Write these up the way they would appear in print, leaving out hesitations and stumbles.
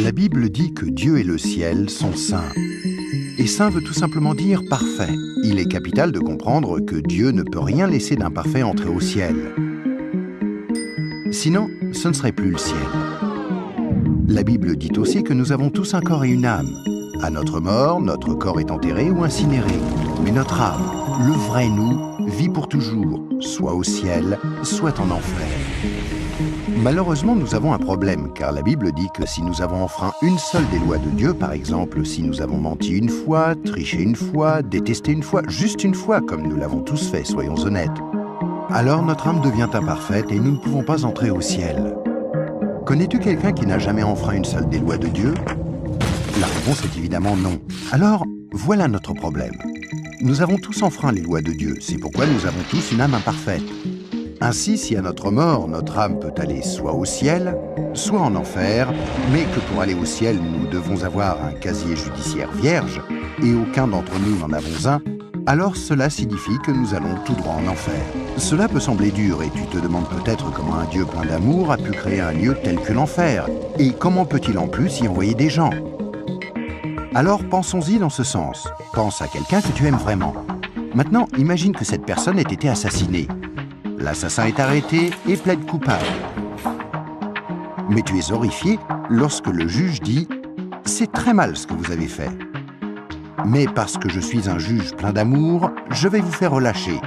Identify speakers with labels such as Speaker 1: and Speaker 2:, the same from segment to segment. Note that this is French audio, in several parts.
Speaker 1: La Bible dit que Dieu et le ciel sont saints. Et saint veut tout simplement dire parfait. Il est capital de comprendre que Dieu ne peut rien laisser d'imparfait entrer au ciel. Sinon, ce ne serait plus le ciel. La Bible dit aussi que nous avons tous un corps et une âme. À notre mort, notre corps est enterré ou incinéré. Mais notre âme, le vrai nous, vit pour toujours, soit au ciel, soit en enfer. Malheureusement, nous avons un problème, car la Bible dit que si nous avons enfreint une seule des lois de Dieu, par exemple, si nous avons menti une fois, triché une fois, détesté une fois, juste une fois, comme nous l'avons tous fait, soyons honnêtes, alors notre âme devient imparfaite et nous ne pouvons pas entrer au ciel. Connais-tu quelqu'un qui n'a jamais enfreint une seule des lois de Dieu? La réponse est évidemment non. Alors, voilà notre problème. Nous avons tous enfreint les lois de Dieu, c'est pourquoi nous avons tous une âme imparfaite. Ainsi, si à notre mort, notre âme peut aller soit au ciel, soit en enfer, mais que pour aller au ciel, nous devons avoir un casier judiciaire vierge, et aucun d'entre nous n'en avons un, alors cela signifie que nous allons tout droit en enfer. Cela peut sembler dur, et tu te demandes peut-être comment un Dieu plein d'amour a pu créer un lieu tel que l'enfer, et comment peut-il en plus y envoyer des gens? Alors pensons-y dans ce sens. Pense à quelqu'un que tu aimes vraiment. Maintenant, imagine que cette personne ait été assassinée. L'assassin est arrêté et plaide coupable. Mais tu es horrifié lorsque le juge dit « C'est très mal ce que vous avez fait. Mais parce que je suis un juge plein d'amour, je vais vous faire relâcher. »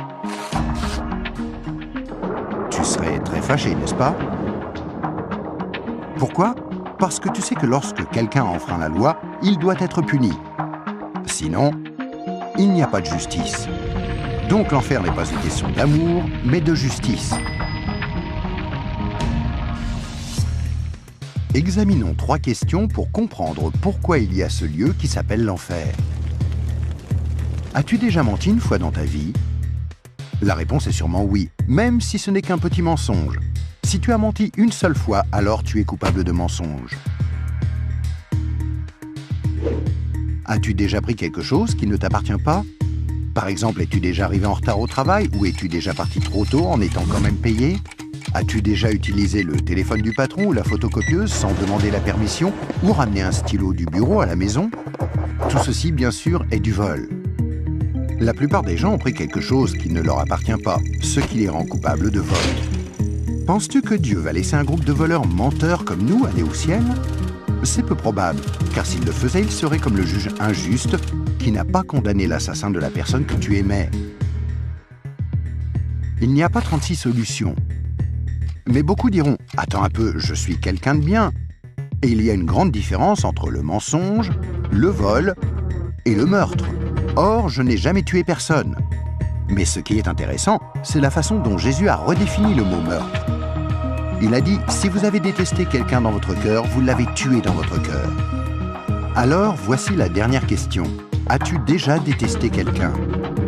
Speaker 1: Tu serais très fâché, n'est-ce pas? Pourquoi? Parce que tu sais que lorsque quelqu'un enfreint la loi, il doit être puni. Sinon, il n'y a pas de justice. Donc l'enfer n'est pas une question d'amour, mais de justice. Examinons 3 questions pour comprendre pourquoi il y a ce lieu qui s'appelle l'enfer. As-tu déjà menti une fois dans ta vie? La réponse est sûrement oui, même si ce n'est qu'un petit mensonge. Si tu as menti une seule fois, alors tu es coupable de mensonge. As-tu déjà pris quelque chose qui ne t'appartient pas? Par exemple, es-tu déjà arrivé en retard au travail ou es-tu déjà parti trop tôt en étant quand même payé? As-tu déjà utilisé le téléphone du patron ou la photocopieuse sans demander la permission ou ramené un stylo du bureau à la maison? Tout ceci, bien sûr, est du vol. La plupart des gens ont pris quelque chose qui ne leur appartient pas, ce qui les rend coupables de vol. Penses-tu que Dieu va laisser un groupe de voleurs menteurs comme nous aller au ciel? C'est peu probable, car s'il le faisait, il serait comme le juge injuste qui n'a pas condamné l'assassin de la personne que tu aimais. Il n'y a pas 36 solutions. Mais beaucoup diront « Attends un peu, je suis quelqu'un de bien ». Et il y a une grande différence entre le mensonge, le vol et le meurtre. Or, je n'ai jamais tué personne. Mais ce qui est intéressant, c'est la façon dont Jésus a redéfini le mot meurtre. Il a dit « Si vous avez détesté quelqu'un dans votre cœur, vous l'avez tué dans votre cœur ». Alors, voici la dernière question. As-tu déjà détesté quelqu'un?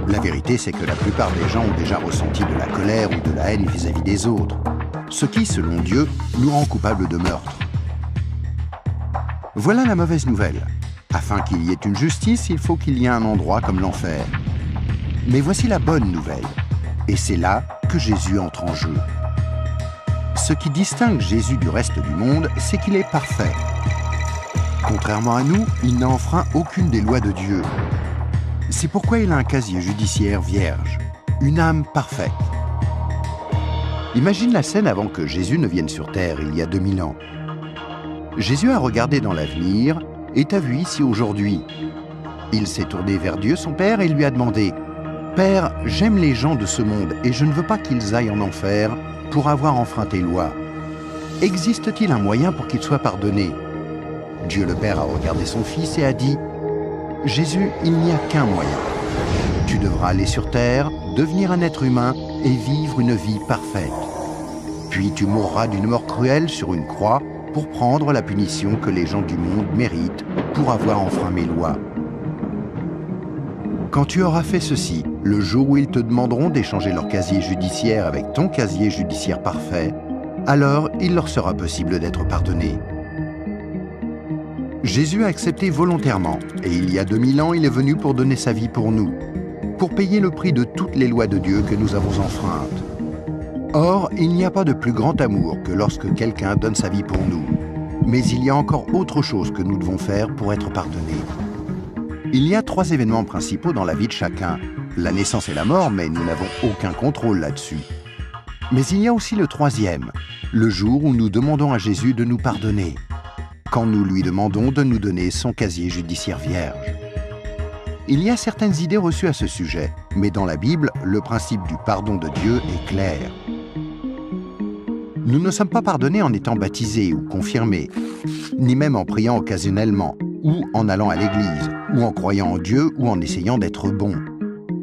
Speaker 1: La vérité, c'est que la plupart des gens ont déjà ressenti de la colère ou de la haine vis-à-vis des autres, ce qui, selon Dieu, nous rend coupables de meurtre. Voilà la mauvaise nouvelle. Afin qu'il y ait une justice, il faut qu'il y ait un endroit comme l'enfer. Mais voici la bonne nouvelle. Et c'est là que Jésus entre en jeu. Ce qui distingue Jésus du reste du monde, c'est qu'il est parfait. Contrairement à nous, il n'a enfreint aucune des lois de Dieu. C'est pourquoi il a un casier judiciaire vierge, une âme parfaite. Imagine la scène avant que Jésus ne vienne sur terre, il y a 2000 ans. Jésus a regardé dans l'avenir et t'a vu ici aujourd'hui. Il s'est tourné vers Dieu, son Père, et lui a demandé « Père, j'aime les gens de ce monde et je ne veux pas qu'ils aillent en enfer pour avoir enfreint tes lois. Existe-t-il un moyen pour qu'ils soient pardonnés ?» Dieu le Père a regardé son Fils et a dit « Jésus, il n'y a qu'un moyen. Tu devras aller sur terre, devenir un être humain et vivre une vie parfaite. Puis tu mourras d'une mort cruelle sur une croix pour prendre la punition que les gens du monde méritent pour avoir enfreint mes lois. Quand tu auras fait ceci, le jour où ils te demanderont d'échanger leur casier judiciaire avec ton casier judiciaire parfait, alors il leur sera possible d'être pardonnés. » Jésus a accepté volontairement, et il y a 2000 ans, il est venu pour donner sa vie pour nous, pour payer le prix de toutes les lois de Dieu que nous avons enfreintes. Or, il n'y a pas de plus grand amour que lorsque quelqu'un donne sa vie pour nous. Mais il y a encore autre chose que nous devons faire pour être pardonnés. Il y a 3 événements principaux dans la vie de chacun. La naissance et la mort, mais nous n'avons aucun contrôle là-dessus. Mais il y a aussi le 3e, le jour où nous demandons à Jésus de nous pardonner, quand nous lui demandons de nous donner son casier judiciaire vierge. Il y a certaines idées reçues à ce sujet, mais dans la Bible, le principe du pardon de Dieu est clair. Nous ne sommes pas pardonnés en étant baptisés ou confirmés, ni même en priant occasionnellement, ou en allant à l'église, ou en croyant en Dieu, ou en essayant d'être bons.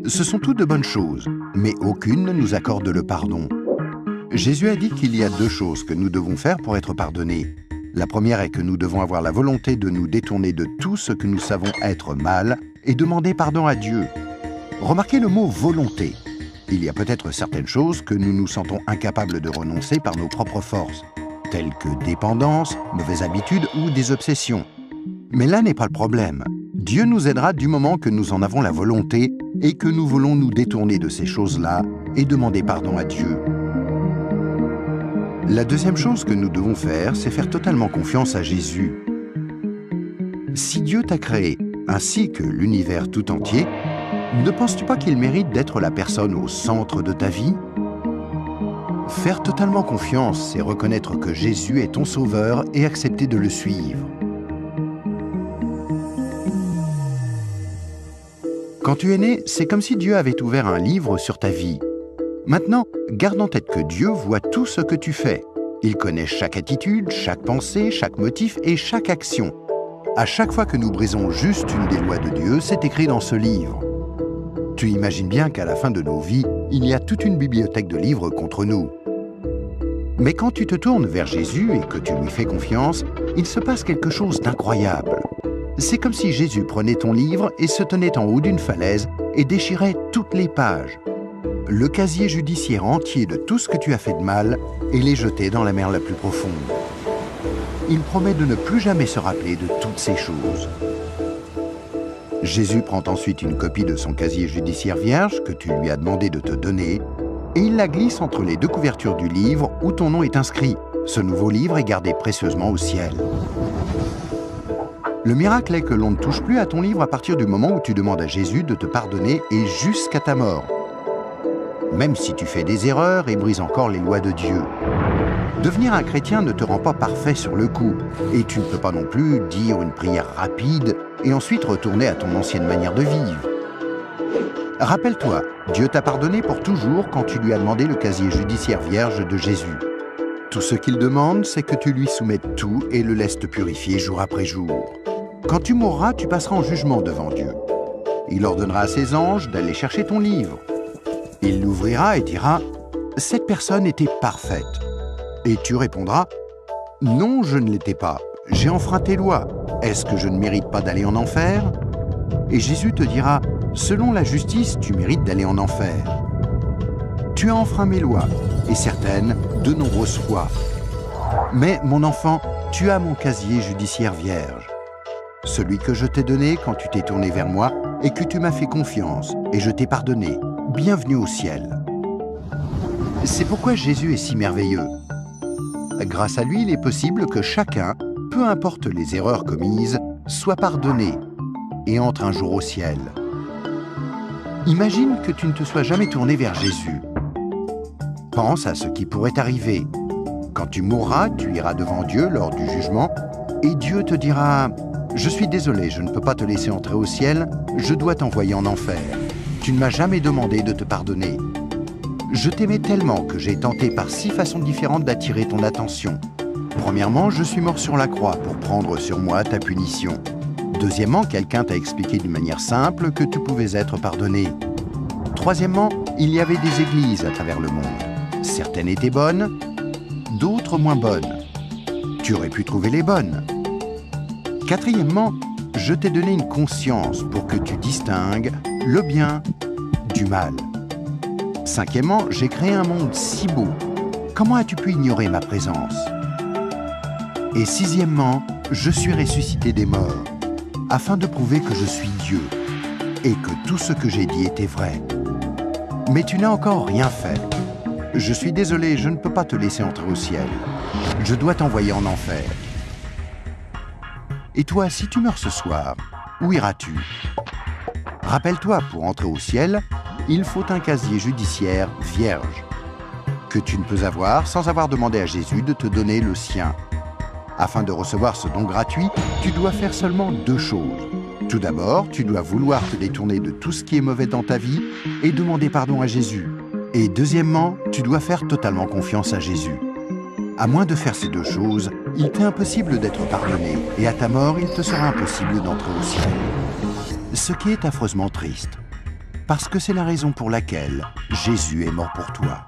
Speaker 1: Ce sont toutes de bonnes choses, mais aucune ne nous accorde le pardon. Jésus a dit qu'il y a 2 choses que nous devons faire pour être pardonnés. La première est que nous devons avoir la volonté de nous détourner de tout ce que nous savons être mal et demander pardon à Dieu. Remarquez le mot « volonté ». Il y a peut-être certaines choses que nous nous sentons incapables de renoncer par nos propres forces, telles que dépendance, mauvaises habitudes ou des obsessions. Mais là n'est pas le problème. Dieu nous aidera du moment que nous en avons la volonté et que nous voulons nous détourner de ces choses-là et demander pardon à Dieu. La deuxième chose que nous devons faire, c'est faire totalement confiance à Jésus. Si Dieu t'a créé, ainsi que l'univers tout entier, ne penses-tu pas qu'il mérite d'être la personne au centre de ta vie? Faire totalement confiance, c'est reconnaître que Jésus est ton sauveur et accepter de le suivre. Quand tu es né, c'est comme si Dieu avait ouvert un livre sur ta vie. Maintenant, garde en tête que Dieu voit tout ce que tu fais. Il connaît chaque attitude, chaque pensée, chaque motif et chaque action. À chaque fois que nous brisons juste une des lois de Dieu, c'est écrit dans ce livre. Tu imagines bien qu'à la fin de nos vies, il y a toute une bibliothèque de livres contre nous. Mais quand tu te tournes vers Jésus et que tu lui fais confiance, il se passe quelque chose d'incroyable. C'est comme si Jésus prenait ton livre et se tenait en haut d'une falaise et déchirait toutes les pages. Le casier judiciaire entier de tout ce que tu as fait de mal et les jeter dans la mer la plus profonde. Il promet de ne plus jamais se rappeler de toutes ces choses. Jésus prend ensuite une copie de son casier judiciaire vierge que tu lui as demandé de te donner et il la glisse entre les 2 couvertures du livre où ton nom est inscrit. Ce nouveau livre est gardé précieusement au ciel. Le miracle est que l'on ne touche plus à ton livre à partir du moment où tu demandes à Jésus de te pardonner et jusqu'à ta mort. Même si tu fais des erreurs et brises encore les lois de Dieu. Devenir un chrétien ne te rend pas parfait sur le coup, et tu ne peux pas non plus dire une prière rapide et ensuite retourner à ton ancienne manière de vivre. Rappelle-toi, Dieu t'a pardonné pour toujours quand tu lui as demandé le casier judiciaire vierge de Jésus. Tout ce qu'il demande, c'est que tu lui soumettes tout et le laisses te purifier jour après jour. Quand tu mourras, tu passeras en jugement devant Dieu. Il ordonnera à ses anges d'aller chercher ton livre. Il l'ouvrira et dira « Cette personne était parfaite ». Et tu répondras « Non, je ne l'étais pas. J'ai enfreint tes lois. Est-ce que je ne mérite pas d'aller en enfer ?» Et Jésus te dira « Selon la justice, tu mérites d'aller en enfer. Tu as enfreint mes lois, et certaines, de nombreuses fois. Mais, mon enfant, tu as mon casier judiciaire vierge. Celui que je t'ai donné quand tu t'es tourné vers moi et que tu m'as fait confiance, et je t'ai pardonné. Bienvenue au ciel. » C'est pourquoi Jésus est si merveilleux. Grâce à lui, il est possible que chacun, peu importe les erreurs commises, soit pardonné et entre un jour au ciel. Imagine que tu ne te sois jamais tourné vers Jésus. Pense à ce qui pourrait arriver. Quand tu mourras, tu iras devant Dieu lors du jugement et Dieu te dira « Je suis désolé, je ne peux pas te laisser entrer au ciel, je dois t'envoyer en enfer. Tu ne m'as jamais demandé de te pardonner. Je t'aimais tellement que j'ai tenté par 6 façons différentes d'attirer ton attention. Premièrement, je suis mort sur la croix pour prendre sur moi ta punition. Deuxièmement, quelqu'un t'a expliqué d'une manière simple que tu pouvais être pardonné. Troisièmement, il y avait des églises à travers le monde. Certaines étaient bonnes, d'autres moins bonnes. Tu aurais pu trouver les bonnes. Quatrièmement, je t'ai donné une conscience pour que tu distingues le bien du mal. Cinquièmement, j'ai créé un monde si beau. Comment as-tu pu ignorer ma présence? Et sixièmement, je suis ressuscité des morts, afin de prouver que je suis Dieu, et que tout ce que j'ai dit était vrai. Mais tu n'as encore rien fait. Je suis désolé, je ne peux pas te laisser entrer au ciel. Je dois t'envoyer en enfer. Et toi, si tu meurs ce soir, où iras-tu? Rappelle-toi, pour entrer au ciel, il faut un casier judiciaire vierge, que tu ne peux avoir sans avoir demandé à Jésus de te donner le sien. Afin de recevoir ce don gratuit, tu dois faire seulement 2 choses. Tout d'abord, tu dois vouloir te détourner de tout ce qui est mauvais dans ta vie et demander pardon à Jésus. Et deuxièmement, tu dois faire totalement confiance à Jésus. À moins de faire ces 2 choses, il t'est impossible d'être pardonné et à ta mort, il te sera impossible d'entrer au ciel. Ce qui est affreusement triste, parce que c'est la raison pour laquelle Jésus est mort pour toi.